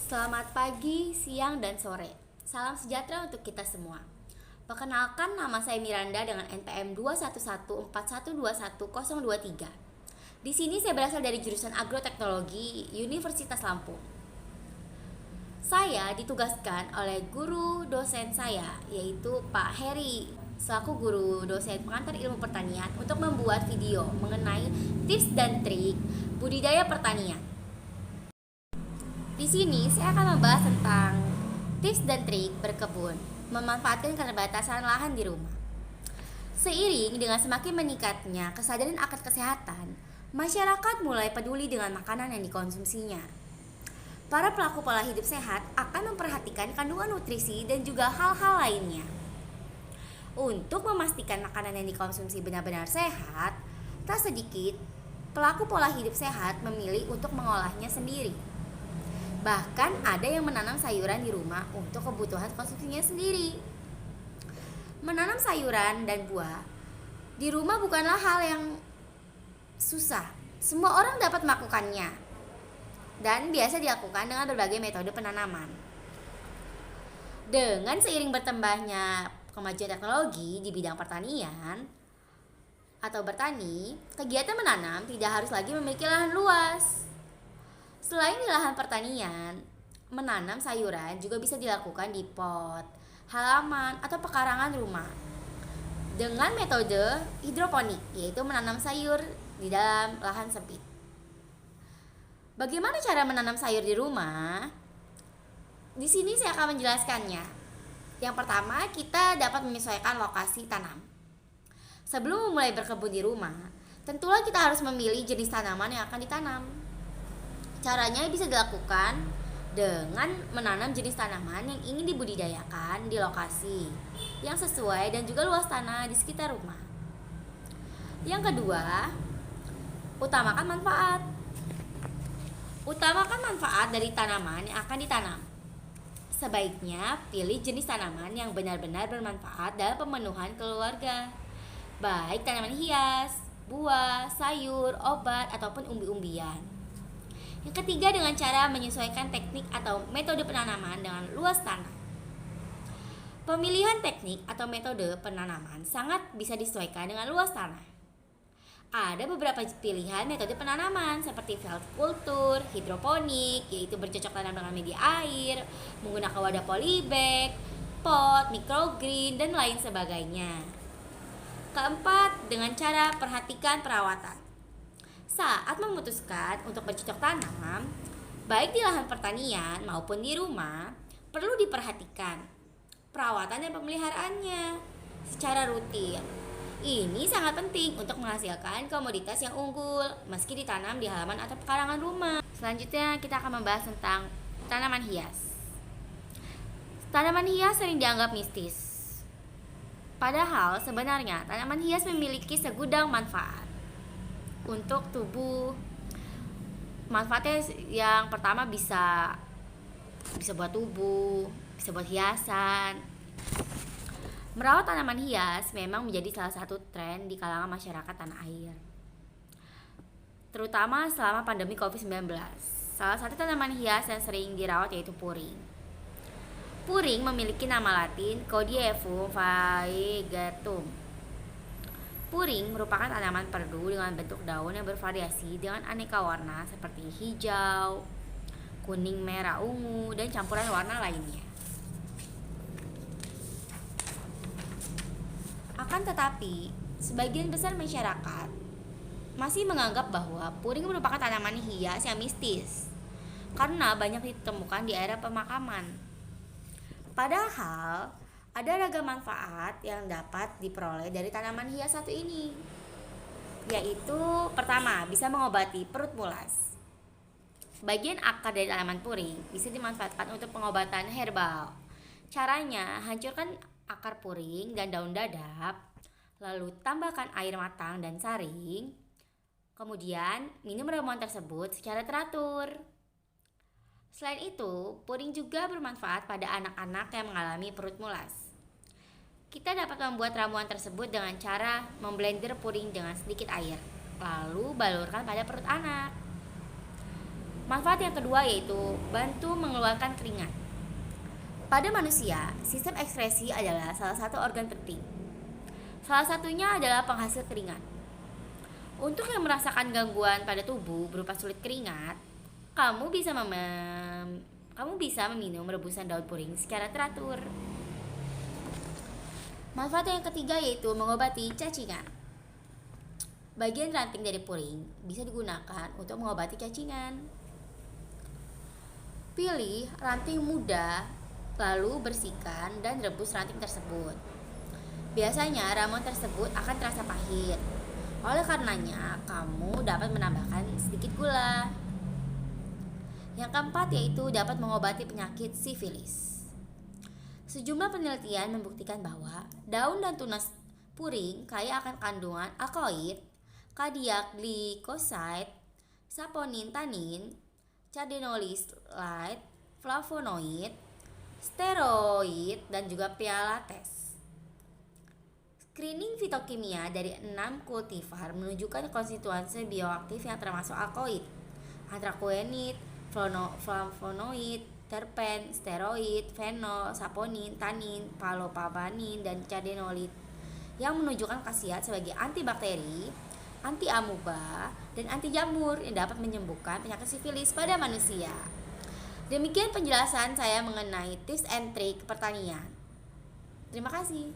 Selamat pagi, siang, dan sore. Salam sejahtera untuk kita semua. Perkenalkan, nama saya Miranda dengan NPM 21141211023. Di sini saya berasal dari jurusan Agroteknologi Universitas Lampung. Saya ditugaskan oleh guru dosen saya, yaitu Pak Heri, selaku guru dosen pengantar ilmu pertanian, untuk membuat video mengenai tips dan trik budidaya pertanian. Di sini saya akan membahas tentang tips dan trik berkebun, memanfaatkan keterbatasan lahan di rumah. Seiring dengan semakin meningkatnya kesadaran akan kesehatan, masyarakat mulai peduli dengan makanan yang dikonsumsinya. Para pelaku pola hidup sehat akan memperhatikan kandungan nutrisi dan juga hal-hal lainnya. Untuk memastikan makanan yang dikonsumsi benar-benar sehat, tak sedikit pelaku pola hidup sehat memilih untuk mengolahnya sendiri. Bahkan ada yang menanam sayuran di rumah untuk kebutuhan konsumsinya sendiri. Menanam sayuran dan buah di rumah bukanlah hal yang susah. Semua orang dapat melakukannya. Dan biasa dilakukan dengan berbagai metode penanaman. Dengan seiring bertambahnya kemajuan teknologi di bidang pertanian atau bertani, kegiatan menanam tidak harus lagi memiliki lahan luas. Selain di lahan pertanian, menanam sayuran juga bisa dilakukan di pot, halaman, atau pekarangan rumah dengan metode hidroponik, yaitu menanam sayur di dalam lahan sempit. Bagaimana cara menanam sayur di rumah? Di sini saya akan menjelaskannya. Yang pertama, kita dapat menyesuaikan lokasi tanam. Sebelum memulai berkebun di rumah, tentulah kita harus memilih jenis tanaman yang akan ditanam. Caranya bisa dilakukan dengan menanam jenis tanaman yang ingin dibudidayakan di lokasi yang sesuai dan juga luas tanah di sekitar rumah. Yang kedua, utamakan manfaat. Utamakan manfaat dari tanaman yang akan ditanam. Sebaiknya pilih jenis tanaman yang benar-benar bermanfaat dalam pemenuhan keluarga, baik tanaman hias, buah, sayur, obat, ataupun umbi-umbian. Yang ketiga, dengan cara menyesuaikan teknik atau metode penanaman dengan luas tanah. Pemilihan teknik atau metode penanaman sangat bisa disesuaikan dengan luas tanah. Ada beberapa pilihan metode penanaman seperti field kultur, hidroponik, yaitu bercocok tanam dengan media air, menggunakan wadah polybag, pot, microgreen, dan lain sebagainya. Keempat, dengan cara perhatikan perawatan. Saat memutuskan untuk bercocok tanam, baik di lahan pertanian maupun di rumah, perlu diperhatikan perawatan dan pemeliharaannya secara rutin. Ini sangat penting untuk menghasilkan komoditas yang unggul meski ditanam di halaman atau pekarangan rumah. Selanjutnya kita akan membahas tentang tanaman hias. Tanaman hias sering dianggap mistis. Padahal sebenarnya tanaman hias memiliki segudang manfaat untuk tubuh. Manfaatnya yang pertama bisa buat tubuh, bisa buat hiasan. Merawat tanaman hias memang menjadi salah satu tren di kalangan masyarakat tanah air, terutama selama pandemi COVID-19. Salah satu tanaman hias yang sering dirawat yaitu puring. Puring memiliki nama latin Caudiefum vaegatum. Puring merupakan tanaman perdu dengan bentuk daun yang bervariasi dengan aneka warna seperti hijau, kuning, merah, ungu, dan campuran warna lainnya. Akan tetapi, sebagian besar masyarakat masih menganggap bahwa puring merupakan tanaman hias yang mistis karena banyak ditemukan di area pemakaman. Padahal ada ragam manfaat yang dapat diperoleh dari tanaman hias satu ini, yaitu pertama, bisa mengobati perut mulas. Bagian akar dari tanaman puring bisa dimanfaatkan untuk pengobatan herbal. Caranya, hancurkan akar puring dan daun dadap, lalu tambahkan air matang dan saring, kemudian minum ramuan tersebut secara teratur. Selain itu, puring juga bermanfaat pada anak-anak yang mengalami perut mulas. Kita dapat membuat ramuan tersebut dengan cara memblender puring dengan sedikit air, lalu balurkan pada perut anak. Manfaat yang kedua yaitu bantu mengeluarkan keringat. Pada manusia, sistem ekskresi adalah salah satu organ penting. Salah satunya adalah penghasil keringat. Untuk yang merasakan gangguan pada tubuh berupa sulit keringat, kamu bisa meminum rebusan daun puring secara teratur. Manfaat yang ketiga yaitu mengobati cacingan. Bagian ranting dari puring bisa digunakan untuk mengobati cacingan. Pilih ranting muda, lalu bersihkan dan rebus ranting tersebut. Biasanya ramuan tersebut akan terasa pahit. Oleh karenanya, kamu dapat menambahkan sedikit gula. Yang keempat yaitu dapat mengobati penyakit sifilis. Sejumlah penelitian membuktikan bahwa daun dan tunas puring kaya akan kandungan alkaloid, cardiac glycoside, saponin tanin, cardenolite, flavonoid, steroid, dan juga pialates. Screening fitokimia dari 6 kultivar menunjukkan konstituensi bioaktif yang termasuk alkaloid, anthraquinone, flavonoid, terpen, steroid, fenol, saponin, tanin, palopabanin, dan cardenolite yang menunjukkan khasiat sebagai antibakteri, anti amuba, dan anti jamur yang dapat menyembuhkan penyakit sifilis pada manusia. Demikian penjelasan saya mengenai tips and trik pertanian. Terima kasih.